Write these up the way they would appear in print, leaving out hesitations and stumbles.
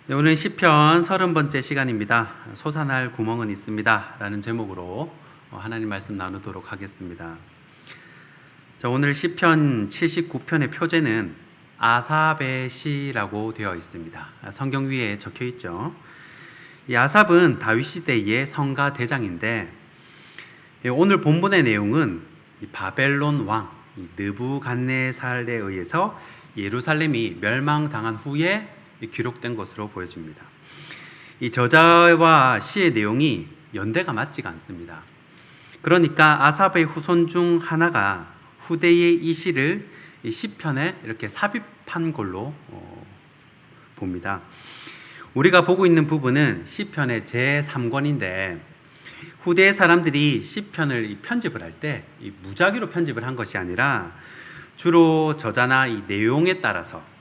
네, 오늘 시편 30번째 시간입니다. 솟아날 구멍은 있습니다 라는 제목으로 하나님 말씀 나누도록 하겠습니다. 자, 오늘 시편 79편의 표제는 아삽의 시라고 되어 있습니다. 성경 위에 적혀 있죠. 이 아삽은 다윗 시대의 성가 대장인데, 오늘 본문의 내용은 이 바벨론 왕 느부갓네살에 의해서 예루살렘이 멸망당한 후에 기록된 것으로 보여집니다. 이 저자와 시의 내용이 연대가 맞지가 않습니다. 그러니까 아삽의 후손 중 하나가 후대의 이 시를 이 시편에 이렇게 삽입한 걸로 봅니다. 우리가 보고 있는 부분은 시편의 제3권인데, 후대의 사람들이 시편을 편집을 할 때 무작위로 편집을 한 것이 아니라 주로 저자나 이 내용에 따라서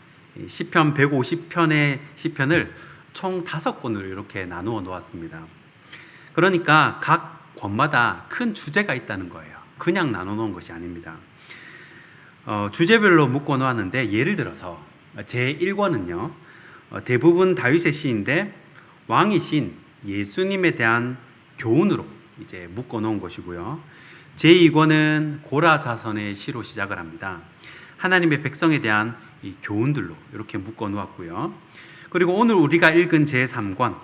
시편 150편의 시편을 총 5권으로 이렇게 나누어 놓았습니다. 그러니까 각 권마다 큰 주제가 있다는 거예요. 그냥 나눠 놓은 것이 아닙니다. 주제별로 묶어 놓았는데, 예를 들어서 제1권은요, 대부분 다윗의 시인데 왕이신 예수님에 대한 교훈으로 이제 묶어 놓은 것이고요. 제2권은 고라 자손의 시로 시작을 합니다. 하나님의 백성에 대한 이 교훈들로 이렇게 묶어 놓았고요. 그리고 오늘 우리가 읽은 제3권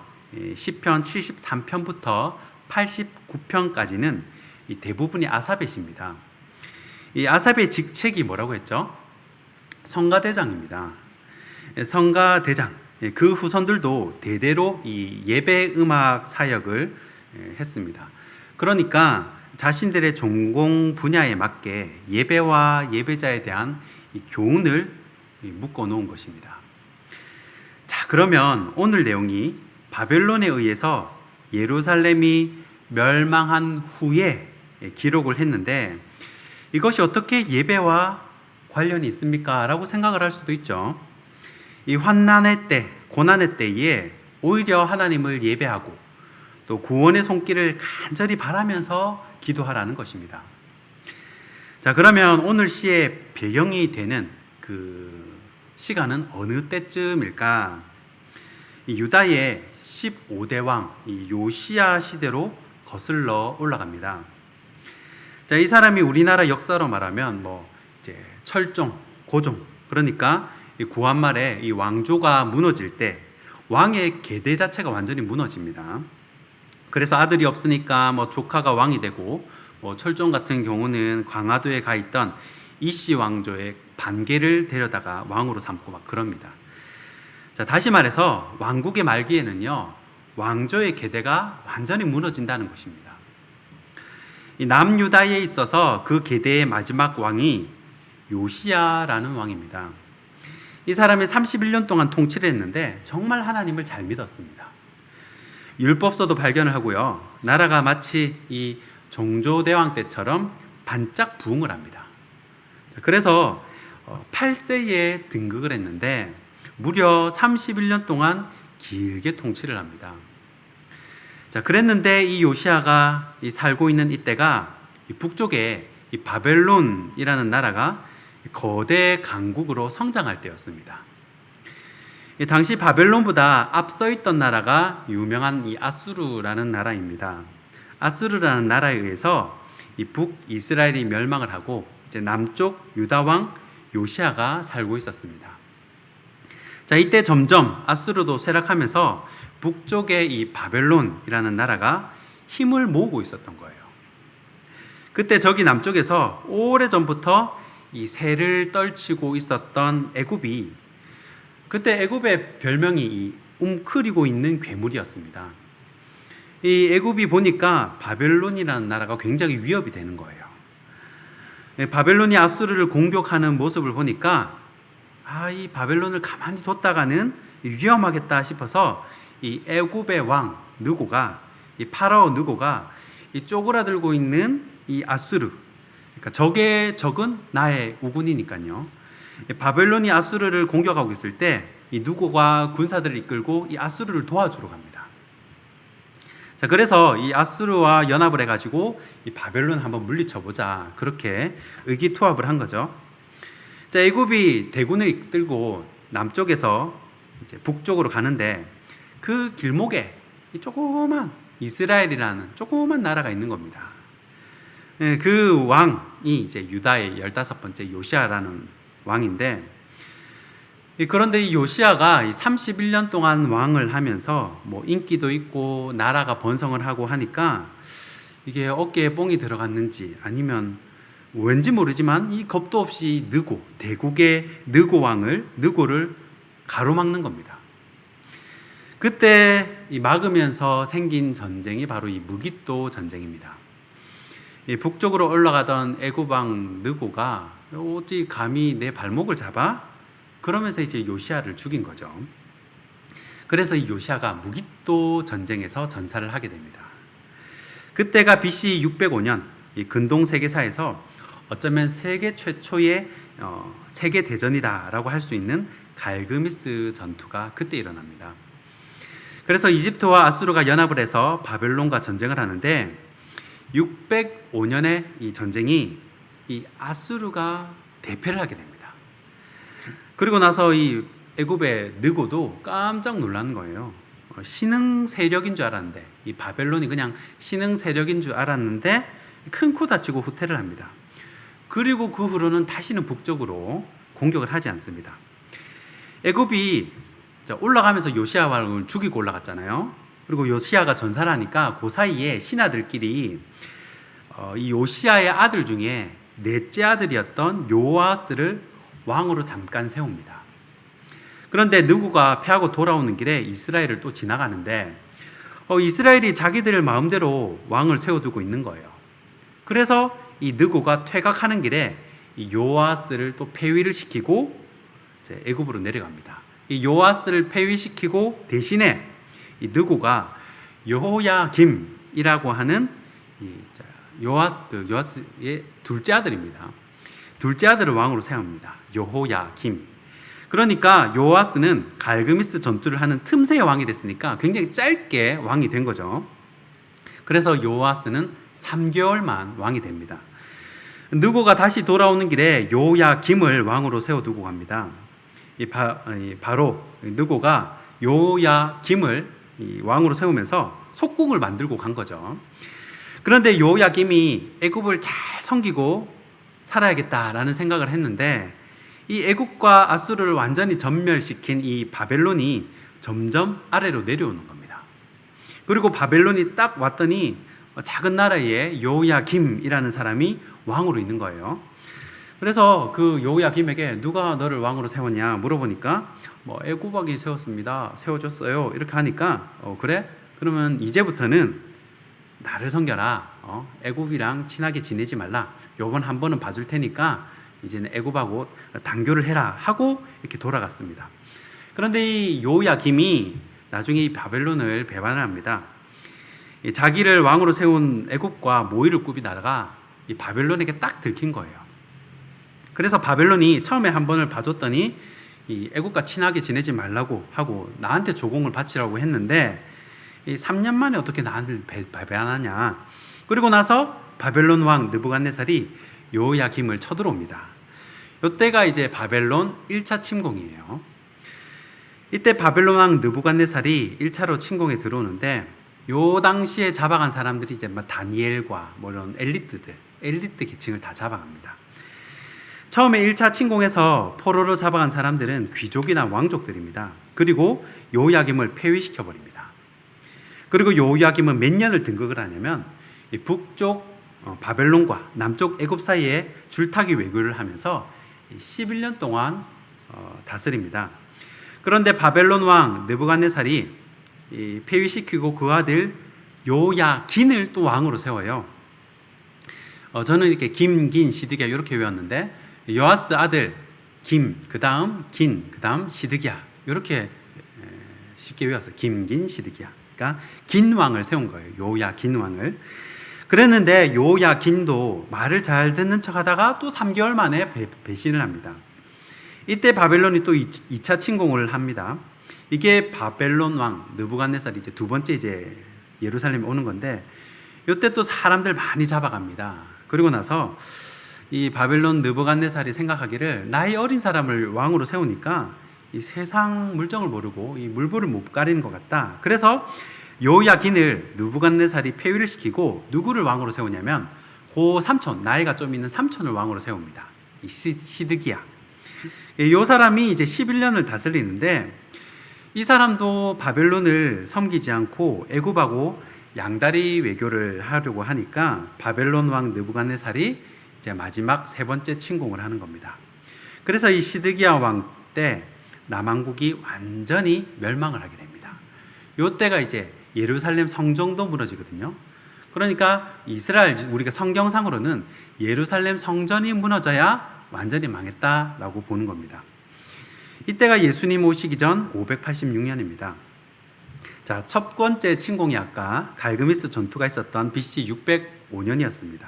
시편 73편부터 89편까지는 이 대부분이 아삽의 시입니다. 이 아삽의 직책이 뭐라고 했죠? 성가대장입니다. 성가대장, 그 후손들도 대대로 이 예배 음악 사역을 했습니다. 그러니까 자신들의 전공 분야에 맞게 예배와 예배자에 대한 이 교훈을 묶어 놓은 것입니다. 자, 그러면 오늘 내용이 바벨론에 의해서 예루살렘이 멸망한 후에 기록을 했는데, 이것이 어떻게 예배와 관련이 있습니까? 라고 생각을 할 수도 있죠. 이 환난의 때, 고난의 때에 오히려 하나님을 예배하고 또 구원의 손길을 간절히 바라면서 기도하라는 것입니다. 자, 그러면 오늘 시의 배경이 되는 그 시간은 어느 때쯤일까? 이 유다의 15대 왕 요시야 시대로 거슬러 올라갑니다. 자, 이 사람이 우리나라 역사로 말하면 이제 철종, 고종, 그러니까 이 구한말에 이 왕조가 무너질 때 왕의 계대 자체가 완전히 무너집니다. 그래서 아들이 없으니까 조카가 왕이 되고, 철종 같은 경우는 광화도에 가 있던 이씨 왕조의 반계를 데려다가 왕으로 삼고 막 그럽니다. 자, 다시 말해서 왕국의 말기에는요, 왕조의 계대가 완전히 무너진다는 것입니다. 이 남유다에 있어서 그 계대의 마지막 왕이 요시야라는 왕입니다. 이 사람이 31년 동안 통치를 했는데 정말 하나님을 잘 믿었습니다. 율법서도 발견을 하고요, 나라가 마치 이 종조대왕 때처럼 반짝 부흥을 합니다. 그래서 8세에 등극을 했는데 무려 31년 동안 길게 통치를 합니다. 자, 그랬는데 이 요시야가 살고 있는 이때가 북쪽에 이 바벨론이라는 나라가 거대 강국으로 성장할 때였습니다. 당시 바벨론보다 앞서 있던 나라가 유명한 이 아수르라는 나라입니다. 아수르라는 나라에 의해서 이 북이스라엘이 멸망을 하고 이제 남쪽 유다 왕 요시야가 살고 있었습니다. 자, 이때 점점 아수르도 쇠락하면서 북쪽의 이 바벨론이라는 나라가 힘을 모으고 있었던 거예요. 그때 저기 남쪽에서 오래전부터 이 새를 떨치고 있었던 애굽이, 그때 애굽의 별명이 이 움크리고 있는 괴물이었습니다. 이 애굽이 보니까 바벨론이라는 나라가 굉장히 위협이 되는 거예요. 바벨론이 아수르를 공격하는 모습을 보니까 이 바벨론을 가만히 뒀다가는 위험하겠다 싶어서 이 애굽의 왕 느고가, 이 파라오 느고가 이 쪼그라들고 있는 이 아수르, 그러니까 적의 적은 나의 우군이니까요, 바벨론이 아수르를 공격하고 있을 때 이 느고가 군사들을 이끌고 이 아수르를 도와주러 갑니다. 자, 그래서 이 아수르와 연합을 해가지고 이 바벨론 한번 물리쳐보자, 그렇게 의기투합을 한 거죠. 자, 애굽이 대군을 이끌고 남쪽에서 이제 북쪽으로 가는데 그 길목에 이 조그만 이스라엘이라는 조그만 나라가 있는 겁니다. 그 왕이 이제 유다의 15번째 요시아라는 왕인데, 그런데 이 요시아가 31년 동안 왕을 하면서 뭐 인기도 있고 나라가 번성을 하고 하니까 이게 어깨에 뽕이 들어갔는지 아니면 왠지 모르지만 이 겁도 없이 대국의 느고를 가로막는 겁니다. 그때 이 막으면서 생긴 전쟁이 바로 이 무깃도 전쟁입니다. 이 북쪽으로 올라가던 애굽 왕 느고가 어디 감히 내 발목을 잡아? 그러면서 이제 요시아를 죽인 거죠. 그래서 이 요시아가 무깃도 전쟁에서 전사를 하게 됩니다. 그때가 BC 605년 이 근동 세계사에서 어쩌면 세계 최초의 세계 대전이다라고 할 수 있는 갈그미스 전투가 그때 일어납니다. 그래서 이집트와 아수르가 연합을 해서 바벨론과 전쟁을 하는데 605년에 이 전쟁이 이 아수르가 대패를 하게 됩니다. 그리고 나서 이 애굽의 느고도 깜짝 놀란 거예요. 신흥 세력인 줄 알았는데, 이 바벨론이 그냥 신흥 세력인 줄 알았는데 큰 코 다치고 후퇴를 합니다. 그리고 그 후로는 다시는 북쪽으로 공격을 하지 않습니다. 애굽이 올라가면서 요시아 왕을 죽이고 올라갔잖아요. 그리고 요시아가 전사를 하니까 그 사이에 신하들끼리 이 요시아의 아들 중에 넷째 아들이었던 요아스를 왕으로 잠깐 세웁니다. 그런데 느고가 패하고 돌아오는 길에 이스라엘을 또 지나가는데 이스라엘이 자기들 마음대로 왕을 세워두고 있는 거예요. 그래서 이 느고가 퇴각하는 길에 이 요아스를 또 폐위를 시키고 이제 애굽으로 내려갑니다. 이 요아스를 폐위시키고 대신에 이 느고가 여호야김이라고 하는 요아스의 둘째 아들입니다. 둘째 아들을 왕으로 세웁니다. 여호야김. 그러니까 요아스는 갈그미스 전투를 하는 틈새의 왕이 됐으니까 굉장히 짧게 왕이 된 거죠. 그래서 요아스는 3개월만 왕이 됩니다. 느고가 다시 돌아오는 길에 요야김을 왕으로 세워두고 갑니다. 바로 느고가 요야김을 왕으로 세우면서 속궁을 만들고 간 거죠. 그런데 요야김이 애굽을 잘 섬기고 살아야겠다라는 생각을 했는데 이 애굽과 아수르를 완전히 전멸시킨 이 바벨론이 점점 아래로 내려오는 겁니다. 그리고 바벨론이 딱 왔더니 작은 나라에 요야김이라는 사람이 왕으로 있는 거예요. 그래서 그 요야김에게 누가 너를 왕으로 세웠냐 물어보니까 애굽 왕이 세웠습니다. 세워줬어요. 이렇게 하니까 그래? 그러면 이제부터는 나를 섬겨라. 애굽이랑 친하게 지내지 말라. 요번 한 번은 봐줄 테니까 이제는 애굽하고 단교를 해라 하고 이렇게 돌아갔습니다. 그런데 이 요야김이 나중에 이 바벨론을 배반을 합니다. 자기를 왕으로 세운 애굽과 모의를 꾸미다가 이 바벨론에게 딱 들킨 거예요. 그래서 바벨론이 처음에 한 번을 봐줬더니 이 애굽과 친하게 지내지 말라고 하고 나한테 조공을 바치라고 했는데 이 3년 만에 어떻게 나한테 배반하냐. 그리고 나서 바벨론 왕 느부갓네살이 요야김을 쳐들어옵니다. 이때가 이제 바벨론 1차 침공이에요. 이때 바벨론 왕 느부갓네살이 1차로 침공에 들어오는데 요 당시에 잡아간 사람들이 이제 다니엘과 이런 엘리트 계층을 다 잡아갑니다. 처음에 1차 침공에서 포로로 잡아간 사람들은 귀족이나 왕족들입니다. 그리고 요야김을 폐위시켜 버립니다. 그리고 요야김은 몇 년을 등극을 하냐면 북쪽 바벨론과 남쪽 애굽 사이에 줄타기 외교를 하면서 11년 동안 다스립니다. 그런데 바벨론 왕 느부갓네살이 폐위시키고 그 아들 요야긴을 또 왕으로 세워요. 저는 이렇게 김긴 시드기야 이렇게 외웠는데 요아스 아들 김, 그 다음 긴, 그 다음 시드기야 이렇게 쉽게 외웠어요. 김긴 시드기야. 그러니까 긴 왕을 세운 거예요. 요야긴 왕을. 그랬는데 요야긴도 말을 잘 듣는 척하다가 또 3개월 만에 배신을 합니다. 이때 바벨론이 또 2차 침공을 합니다. 이게 바벨론 왕 느부갓네살이 이제 두 번째 이제 예루살렘에 오는 건데 이때 또 사람들 많이 잡아갑니다. 그리고 나서 이 바벨론 느부갓네살이 생각하기를 나이 어린 사람을 왕으로 세우니까 이 세상 물정을 모르고 이 물불을 못 가리는 것 같다. 그래서 요야긴을 느부갓네살이 폐위를 시키고 누구를 왕으로 세우냐면 고 삼촌, 나이가 좀 있는 삼촌을 왕으로 세웁니다. 이 시드기야. 이 사람이 이제 11년을 다스리는데 이 사람도 바벨론을 섬기지 않고 애굽하고 양다리 외교를 하려고 하니까 바벨론 왕 느부갓네살이 이제 마지막 세 번째 침공을 하는 겁니다. 그래서 이 시드기야 왕 때 남왕국이 완전히 멸망을 하게 됩니다. 이때가 이제 예루살렘 성전도 무너지거든요. 그러니까 이스라엘, 우리가 성경상으로는 예루살렘 성전이 무너져야 완전히 망했다라고 보는 겁니다. 이때가 예수님 오시기 전 586년입니다. 자, 첫 번째 침공이 아까 갈그미스 전투가 있었던 BC 605년이었습니다.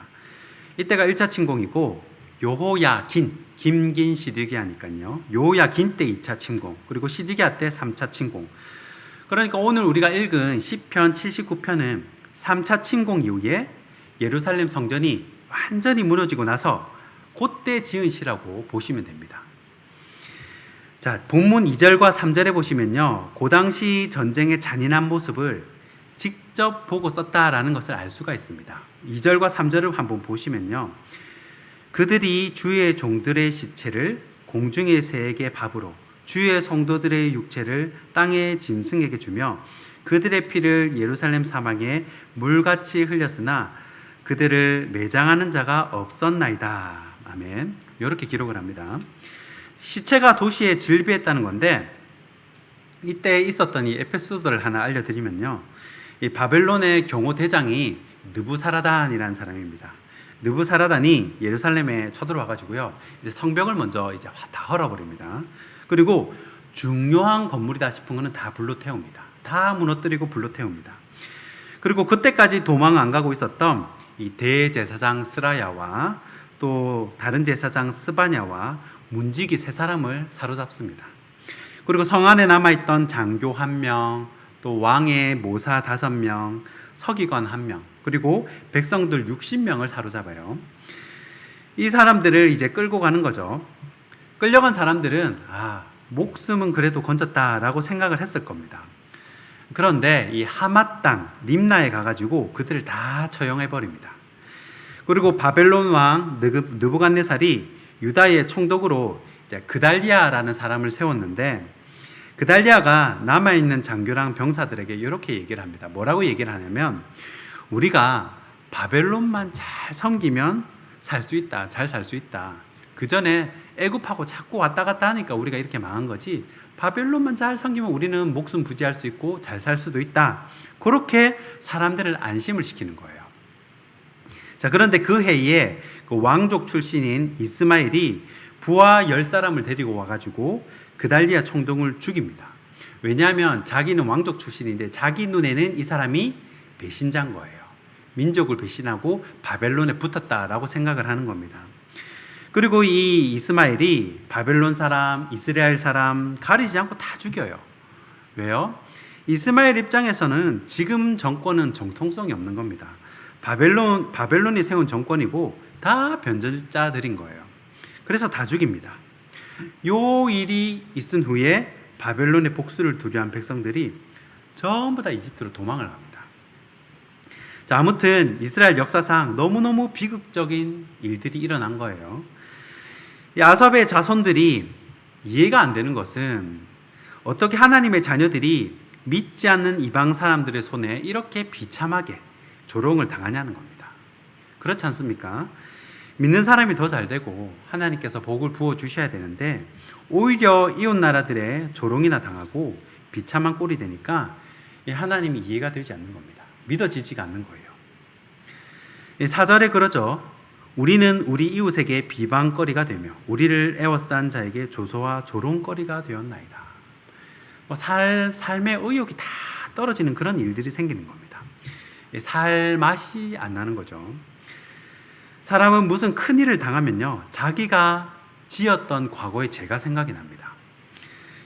이때가 1차 침공이고 요호야긴, 김긴 시드기야니까요. 요호야긴 때 2차 침공, 그리고 시드기야 때 3차 침공. 그러니까 오늘 우리가 읽은 시편 79편은 3차 침공 이후에 예루살렘 성전이 완전히 무너지고 나서 그때 지은 시라고 보시면 됩니다. 자, 본문 2절과 3절에 보시면요, 그 당시 전쟁의 잔인한 모습을 직접 보고 썼다라는 것을 알 수가 있습니다. 2절과 3절을 한번 보시면요, 그들이 주의 종들의 시체를 공중의 새에게 밥으로, 주의 성도들의 육체를 땅의 짐승에게 주며 그들의 피를 예루살렘 사방에 물같이 흘렸으나 그들을 매장하는 자가 없었나이다. 아멘. 이렇게 기록을 합니다. 시체가 도시에 질비했다는 건데, 이때 있었던 이 에피소드를 하나 알려드리면요, 이 바벨론의 경호 대장이 느부사라단이라는 사람입니다. 느부사라단이 예루살렘에 쳐들어와가지고요, 이제 성벽을 먼저 이제 다 헐어버립니다. 그리고 중요한 건물이다 싶은 거는 다 불로 태웁니다. 다 무너뜨리고 불로 태웁니다. 그리고 그때까지 도망 안 가고 있었던 이 대제사장 스라야와 또 다른 제사장 스바냐와 문지기 세 사람을 사로잡습니다. 그리고 성 안에 남아있던 장교 1명, 또 왕의 모사 5명, 서기관 1명, 그리고 백성들 60명을 사로잡아요. 이 사람들을 이제 끌고 가는 거죠. 끌려간 사람들은 목숨은 그래도 건졌다라고 생각을 했을 겁니다. 그런데 이 하맛 땅 림나에 가가지고 그들을 다 처형해 버립니다. 그리고 바벨론 왕 느부갓네살이 유다의 총독으로 이제 그달리아라는 사람을 세웠는데, 그달리아가 남아있는 장교랑 병사들에게 이렇게 얘기를 합니다. 뭐라고 얘기를 하냐면, 우리가 바벨론만 잘 섬기면 살 수 있다, 잘 살 수 있다. 그 전에 애굽하고 자꾸 왔다 갔다 하니까 우리가 이렇게 망한 거지, 바벨론만 잘 섬기면 우리는 목숨 부지할 수 있고 잘 살 수도 있다. 그렇게 사람들을 안심을 시키는 거예요. 자, 그런데 그 해에 그 왕족 출신인 이스마엘이 부하 10사람을 데리고 와가지고 그달리아 총독을 죽입니다. 왜냐하면 자기는 왕족 출신인데 자기 눈에는 이 사람이 배신자인 거예요. 민족을 배신하고 바벨론에 붙었다라고 생각을 하는 겁니다. 그리고 이 이스마엘이 바벨론 사람, 이스라엘 사람 가리지 않고 다 죽여요. 왜요? 이스마엘 입장에서는 지금 정권은 정통성이 없는 겁니다. 바벨론이 세운 정권이고 다 변절자들인 거예요. 그래서 다 죽입니다. 요 일이 있은 후에 바벨론의 복수를 두려워한 백성들이 전부 다 이집트로 도망을 갑니다. 자, 아무튼 이스라엘 역사상 너무너무 비극적인 일들이 일어난 거예요. 이 아삽의 자손들이 이해가 안 되는 것은 어떻게 하나님의 자녀들이 믿지 않는 이방 사람들의 손에 이렇게 비참하게 조롱을 당하냐는 겁니다. 그렇지 않습니까? 믿는 사람이 더 잘 되고 하나님께서 복을 부어 주셔야 되는데 오히려 이웃 나라들의 조롱이나 당하고 비참한 꼴이 되니까 하나님이 이해가 되지 않는 겁니다. 믿어지지가 않는 거예요. 4절에 그러죠. 우리는 우리 이웃에게 비방거리가 되며 우리를 에워싼 자에게 조소와 조롱거리가 되었나이다. 삶의 의욕이 다 떨어지는 그런 일들이 생기는 겁니다. 살 맛이 안 나는 거죠. 사람은 무슨 큰일을 당하면요, 자기가 지었던 과거의 죄가 생각이 납니다.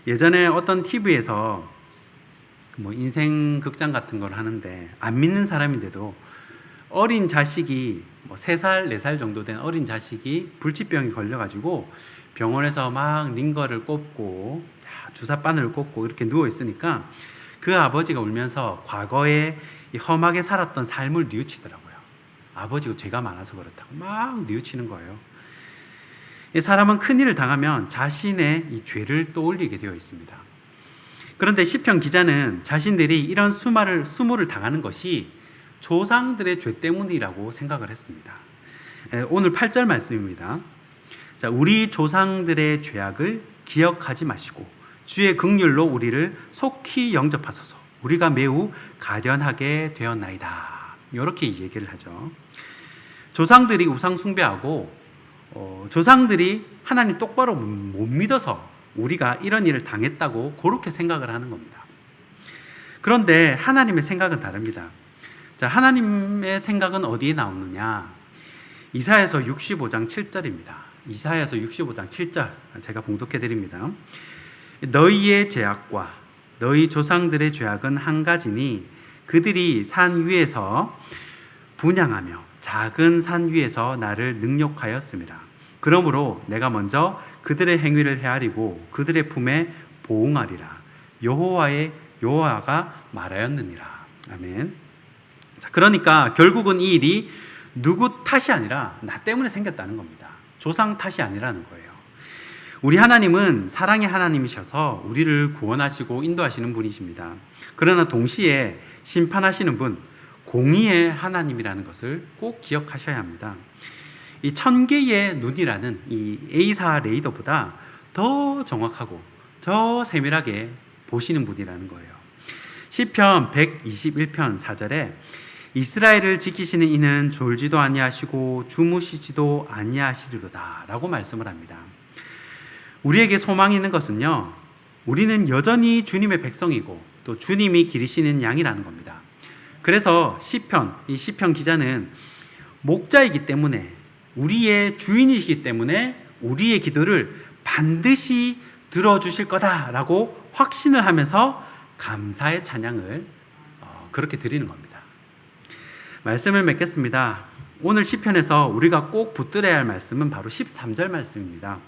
예전에 어떤 TV에서 인생 극장 같은 걸 하는데 안 믿는 사람인데도 어린 자식이 3살, 4살 정도 된 어린 자식이 불치병이 걸려가지고 병원에서 막 링거를 꼽고 주사 바늘을 꽂고 이렇게 누워 있으니까 그 아버지가 울면서 과거에 이 험하게 살았던 삶을 뉘우치더라고요. 아버지가 죄가 많아서 그렇다고 막 뉘우치는 거예요. 이 사람은 큰일을 당하면 자신의 이 죄를 떠올리게 되어 있습니다. 그런데 시편 기자는 자신들이 이런 수모를 당하는 것이 조상들의 죄 때문이라고 생각을 했습니다. 오늘 8절 말씀입니다. 자, 우리 조상들의 죄악을 기억하지 마시고 주의 긍휼로 우리를 속히 영접하소서. 우리가 매우 가련하게 되었나이다. 이렇게 얘기를 하죠. 조상들이 우상 숭배하고 조상들이 하나님 똑바로 못 믿어서 우리가 이런 일을 당했다고 그렇게 생각을 하는 겁니다. 그런데 하나님의 생각은 다릅니다. 자, 하나님의 생각은 어디에 나오느냐? 이사야서 65장 7절입니다. 이사야서 65장 7절 제가 봉독해 드립니다. 너희의 죄악과 너희 조상들의 죄악은 한 가지니 그들이 산 위에서 분향하며 작은 산 위에서 나를 능욕하였습니다. 그러므로 내가 먼저 그들의 행위를 헤아리고 그들의 품에 보응하리라. 여호와가 말하였느니라. 아멘. 자, 그러니까 결국은 이 일이 누구 탓이 아니라 나 때문에 생겼다는 겁니다. 조상 탓이 아니라는 거예요. 우리 하나님은 사랑의 하나님이셔서 우리를 구원하시고 인도하시는 분이십니다. 그러나 동시에 심판하시는 분, 공의의 하나님이라는 것을 꼭 기억하셔야 합니다. 이 1000개의 눈이라는 이 A사 레이더보다 더 정확하고 더 세밀하게 보시는 분이라는 거예요. 시편 121편 4절에 이스라엘을 지키시는 이는 졸지도 아니하시고 주무시지도 아니하시리로다 라고 말씀을 합니다. 우리에게 소망이 있는 것은요, 우리는 여전히 주님의 백성이고 또 주님이 기르시는 양이라는 겁니다. 그래서 이 시편 기자는 목자이기 때문에, 우리의 주인이시기 때문에 우리의 기도를 반드시 들어주실 거다라고 확신을 하면서 감사의 찬양을 그렇게 드리는 겁니다. 말씀을 맺겠습니다. 오늘 시편에서 우리가 꼭 붙들어야 할 말씀은 바로 13절 말씀입니다.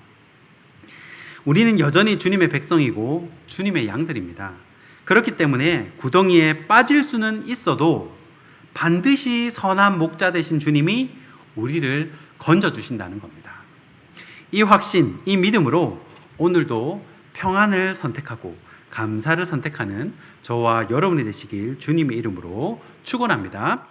우리는 여전히 주님의 백성이고 주님의 양들입니다. 그렇기 때문에 구덩이에 빠질 수는 있어도 반드시 선한 목자 되신 주님이 우리를 건져주신다는 겁니다. 이 확신, 이 믿음으로 오늘도 평안을 선택하고 감사를 선택하는 저와 여러분이 되시길 주님의 이름으로 축원합니다.